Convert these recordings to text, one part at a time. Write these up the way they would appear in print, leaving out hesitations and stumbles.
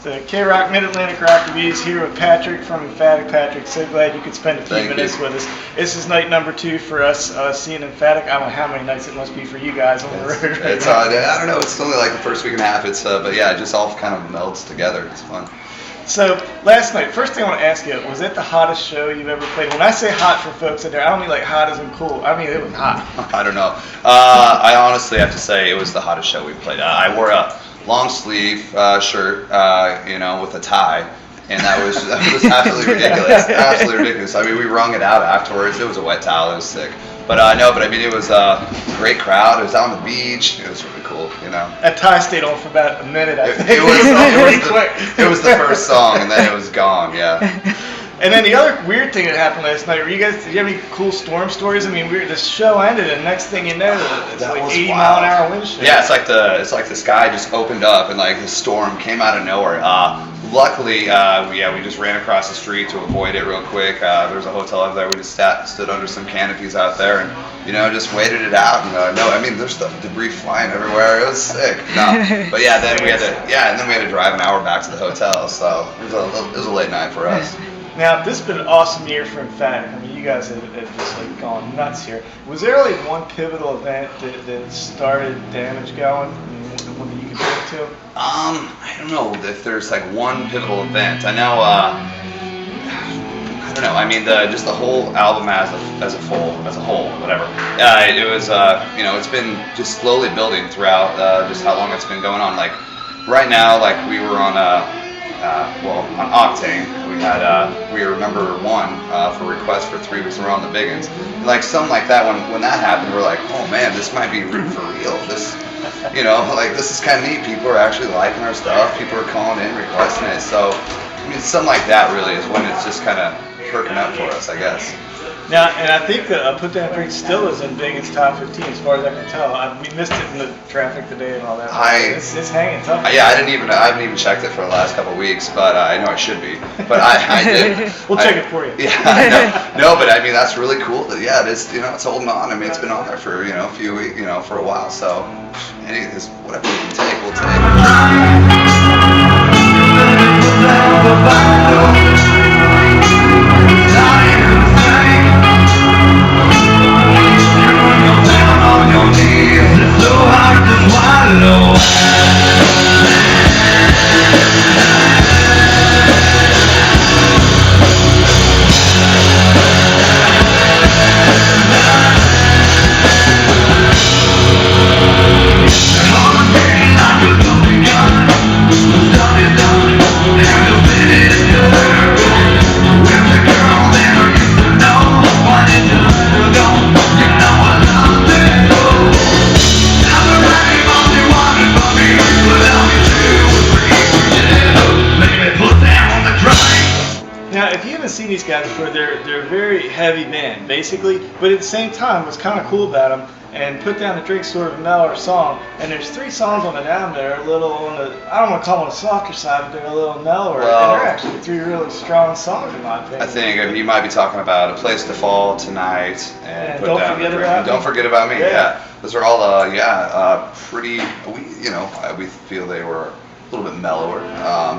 So K-Rock Mid-Atlantic Rock Reviews here with Patrick from Emphatic. Patrick, so glad you could spend a few minutes with us. This is night number 2 for us seeing Emphatic. I don't know how many nights it must be for you guys on the road. It's I don't know. It's only like the first week and a half. It's but yeah, it just all kind of melts together. It's fun. So last night, first thing I want to ask you, was it the hottest show you've ever played? When I say hot for folks out there, I don't mean like hot as in cool. I mean it was hot. I don't know. I honestly have to say it was the hottest show we played. I wore a long sleeve shirt, with a tie, and that was absolutely ridiculous. Absolutely ridiculous. I mean, we wrung it out afterwards. It was a wet towel. It was sick. But I mean, it was a great crowd. It was out on the beach. It was really cool, That tie stayed on for about a minute, I think. It was the first song, and then it was gone, yeah. And then the other weird thing that happened last night, did you have any cool storm stories? I mean, this show ended, and next thing you know, it's like 80-mile-an-hour wind chill. Yeah, it's like the sky just opened up, and like the storm came out of nowhere. Luckily, we just ran across the street to avoid it real quick. There was a hotel over there. We just stood under some canopies out there, and just waited it out. And there's debris flying everywhere. It was sick. No, but yeah, then we had to drive an hour back to the hotel. So it was a late night for us. Now, this has been an awesome year for Emphatic. I mean, you guys have just like gone nuts here. Was there like one pivotal event that started Damage going? One that you can point to? I don't know if there's like one pivotal event. I know. I don't know. I mean, just the whole album as a whole, whatever. It was, it's been just slowly building throughout just how long it's been going on. Like right now, like we were on on Octane, we were number 1 for requests for 3 weeks. We're on the big ones. And like something like that, when that happened, we're like, oh man, this might be for real. This, this is kind of neat. People are actually liking our stuff. People are calling in, requesting it. So, something like that really is when it's just kind of perking up for us, I guess. Now, and I think that Put Down Drink still is in Vegas top 15 as far as I can tell. We missed it in the traffic today and all that. It's hanging tough. Yeah, I haven't even checked it for the last couple of weeks, but I know I should be. But I did. We'll check it for you. Yeah, I know. No, but that's really cool. That it is. It's holding on. It's been on there for a few weeks, for a while. So, whatever we can take, we'll take. Seen these guys before. They're a very heavy band, basically, but at the same time, what's kind of cool about them, and Put Down the Drink sort of a mellower song, and there's 3 songs on the album that are a little on the, I don't want to call them on the softer side, but they're a little mellower, and they're actually 3 really strong songs in my opinion. I think you might be talking about A Place to Fall, Tonight, and Put Don't Down Forget the Drink. About Me. Don't Forget About Me. Yeah. Those are all pretty. We feel they were a little bit mellower,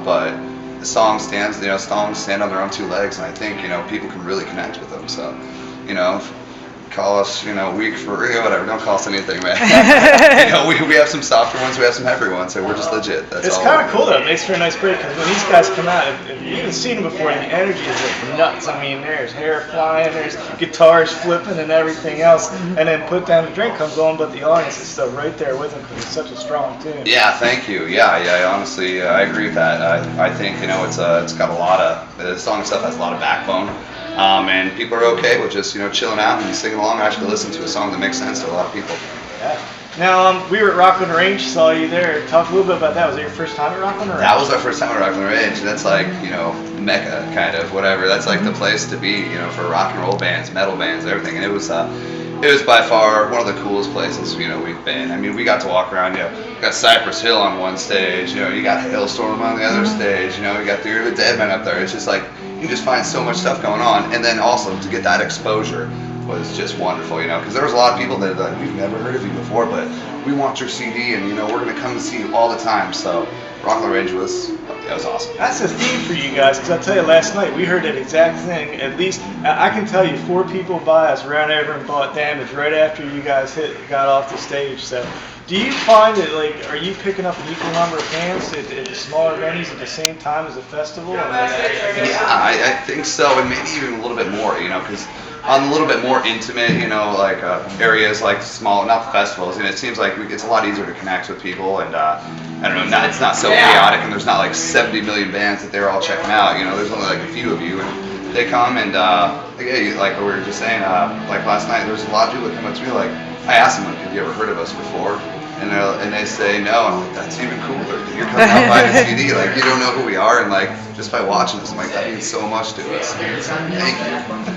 but the song songs stand on their own 2 legs, and I think people can really connect with them. So, call us weak for whatever. Don't call us anything, man. We have some softer ones, we have some heavier ones, so we're just legit. It's kind of cool though. It makes for a nice break because when these guys come out, if you haven't seen them before, the energy is like nuts. I mean, there's hair flying, there's guitars flipping, and everything else. And then Put Down the Drink comes on, but the audience is still right there with them because it's such a strong tune. Yeah, thank you. Yeah. Honestly, I agree with that. I think it's got a lot of the song itself has a lot of backbone. And people are okay with just chilling out and singing along and actually listening to a song that makes sense to a lot of people. Yeah. Now, we were at Rock on the Range, saw you there. Talk a little bit about that. Was it your first time at Rock on the Range? That was our first time at Rock on the Range. That's like, Mecca kind of, whatever. That's like the place to be, for rock and roll bands, metal bands, everything. And it was by far one of the coolest places, we've been. We got to walk around, we got Cypress Hill on one stage, you got Hailstorm on the other stage, you got Theory of the Dead Men up there. It's just like, you just find so much stuff going on. And then also to get that exposure was just wonderful, you know, because there was a lot of people that like, we've never heard of you before, but we want your CD, and you know, we're gonna come and see you all the time. So Rock on the Range was awesome. That's a theme for you guys, because I'll tell you, last night we heard that exact thing. At least I can tell you 4 people by us ran over and bought Damage right after you guys got off the stage. So do you find that, like, are you picking up an equal number of fans at the smaller venues at the same time as a festival? Yeah, I think so, and maybe even a little bit more, you know, because on a little bit more intimate, you know, like areas like small, not festivals, and it seems like it's a lot easier to connect with people, and I don't know, it's not so chaotic, and there's not like 70 million bands that they're all checking out, you know, there's only like a few of you, and they come, and like we were just saying, like last night, there's a lot of people that come up to me, like, I asked them, like, have you ever heard of us before? And they say no, and I'm like, that's even cooler. You're coming out buying a CD, like, you don't know who we are, and like, just by watching us, I'm like, that means so much to us. Thank you.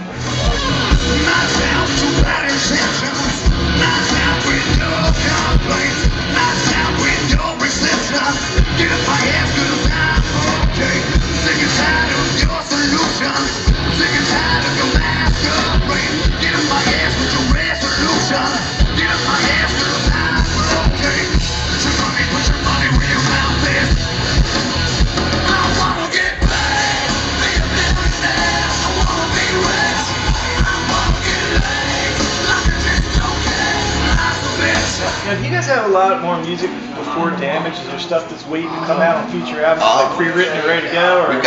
Now, do you guys have a lot more music before Damage? Is there stuff that's waiting to come out on future albums, like pre-written and ready to go? Or? We've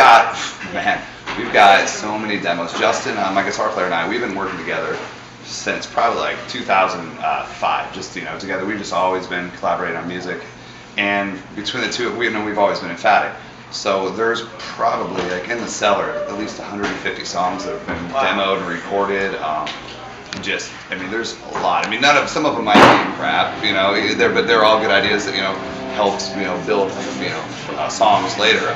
got so many demos. Justin, my guitar player, and I, we've been working together since probably like 2005. Just, you know, together. We've just always been collaborating on music, and between the two, we've always been emphatic. So there's probably, like, in the cellar, at least 150 songs that have been demoed and recorded. I mean, there's a lot. I mean, some of them might be crap, you know, but they're all good ideas that, you know, helped, you know, build, you know, songs later.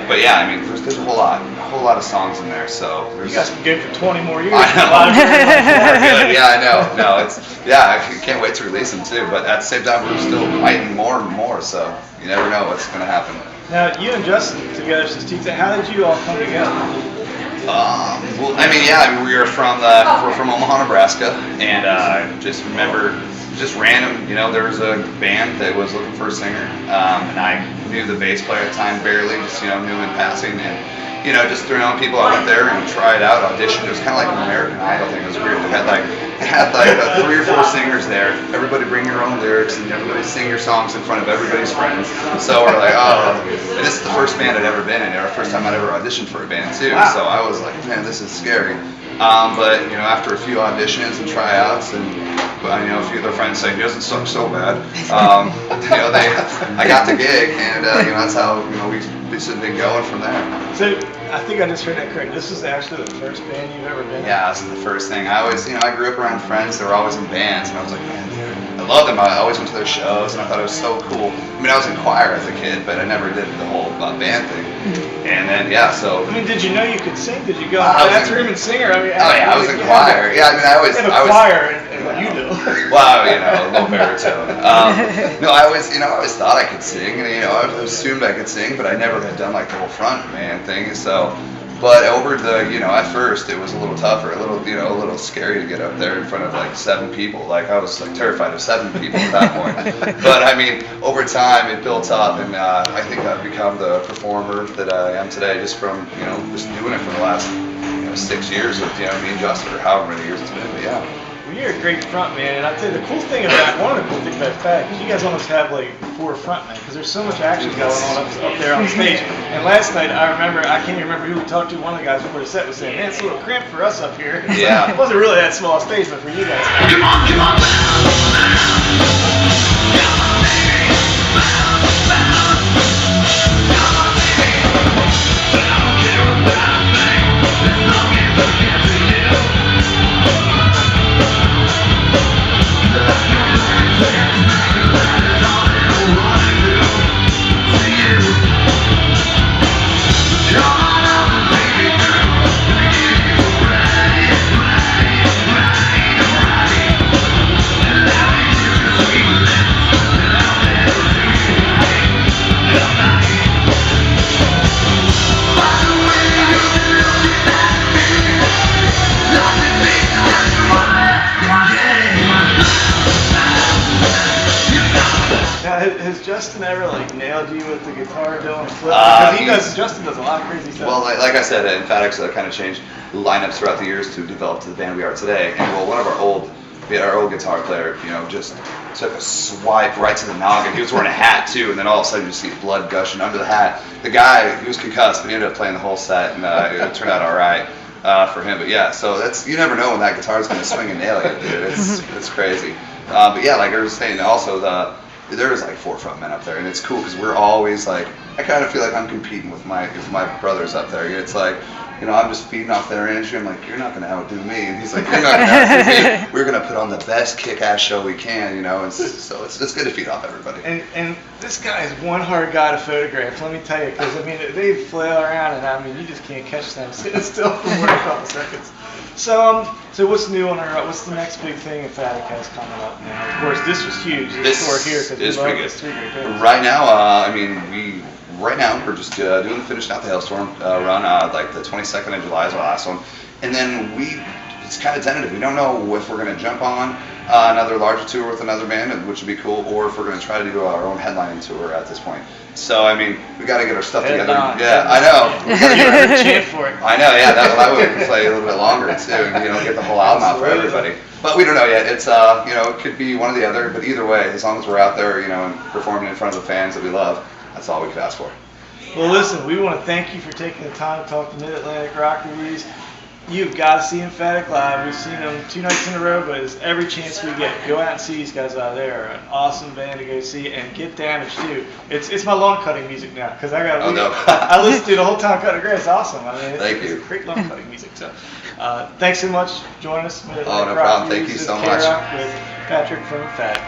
But yeah, I mean, there's a whole lot of songs in there. So you guys can go for 20 more years. I know. Yeah, I know. No, I can't wait to release them too. But at the same time, we're still writing more and more. So you never know what's going to happen. Now, you and Justin together since 2000. How did you all come together? Well, I mean, we were from Omaha, Nebraska, and just random, you know, there was a band that was looking for a singer, and I knew the bass player at the time barely, just, you know, knew in passing, and, you know, just through knowing people, I went there and tried out, auditioned. It was kind of like an American Idol thing. It was weird. They had like 3 or 4 singers there. Everybody bring your own lyrics, and everybody sing your songs in front of everybody's friends. So we're like, oh, and this is the first band I'd ever been in, or first time I'd ever auditioned for a band too. Wow. So I was like, man, this is scary. But, you know, after a few auditions and tryouts, and you know, a few of their friends saying, it doesn't suck so bad, you know, I got the gig, and you know, that's how, you know, we've been going from there. So I think I just heard that correct. This is actually the first band you've ever been in? Yeah, this is the first thing. I always, you know, I grew up around friends that were always in bands, and I was like, man, I loved them. I always went to their shows, and I thought it was so cool. I mean, I was in choir as a kid, but I never did the whole band thing. And then, yeah, so. I mean, did you know you could sing? Did you go in the bathroom and sing? Or, I mean, I was in choir. Yeah, I mean, I was. Choir, and you know. Well, you know, a little baritone. No, I always thought I could sing, and, you know, I assumed I could sing, but I never had done like the whole front man thing. So, but over the, you know, at first it was a little tougher, a little scary to get up there in front of like 7 people. Like, I was like terrified of 7 people at that point. But I mean, over time it built up, and I think I've become the performer that I am today, just from, you know, just doing it for the last, you know, 6 years with, you know, me and Justin, or however many years it's been. But yeah. Well, you're a great front man, and I tell you, the cool thing about one of the cool things about Emphatic is you guys almost have like 4 front men, because there's so much action going on up there on stage. And last night, I can't even remember who we talked to. One of the guys before the set was saying, "Man, it's a little cramped for us up here." Yeah. It wasn't really that small a stage, but for you guys. Come on, come on, come on, baby, come on, baby. I don't care about a thing as long as I get to you. Allow me to ever like nailed you with the guitar doing a flip? Because Justin does a lot of crazy stuff. Well, like I said, Emphatic's kind of changed lineups throughout the years to develop to the band we are today. And well, one of our old guitar player, just took a swipe right to the noggin. He was wearing a hat too, and then all of a sudden you just see blood gushing under the hat. The guy, he was concussed, but he ended up playing the whole set, and it turned out all right for him. But yeah, so you never know when that guitar's going to swing and nail you, dude. It's crazy. But yeah, like I was saying, also there is like 4 front men up there, and it's cool because we're always like, I kind of feel like I'm competing with my brothers up there. It's like, I'm just feeding off their energy. I'm like, you're not going to outdo me. And he's like, you're not going to outdo me. We're going to put on the best kick-ass show we can, And so it's good to feed off everybody. And this guy is one hard guy to photograph, let me tell you, because, they flail around, and, you just can't catch them sitting still for more than a couple seconds. So what's new on our, what's the next big thing Emphatic has coming up now? Of course, this was huge. This tour here, because is pretty good. Three great bands. Right now, Right now, we're just finishing out the Hailstorm run. Like the 22nd of July is our last one, and then it's kind of tentative. We don't know if we're going to jump on another larger tour with another band, which would be cool, or if we're going to try to do our own headlining tour at this point. So we got to get our stuff together. Yeah, I know. Chant for it. I know. Yeah, that way we can play a little bit longer too, and get the whole album out for everybody. But we don't know yet. It's it could be one or the other. But either way, as long as we're out there, and performing in front of the fans that we love. That's all we could ask for. Well, listen, we want to thank you for taking the time to talk to Mid-Atlantic Rock Reviews. You've got to see Emphatic live. We've seen them 2 nights in a row, but it's every chance we get. Go out and see these guys out there. An awesome band to go see, and Get Damaged too. It's my lawn cutting music now, because I listen to it the whole time cutting grass. It's awesome. It's great lawn cutting music. So, thanks so much for joining us. No problem. Thank you so much. K-Rock with Patrick from Emphatic.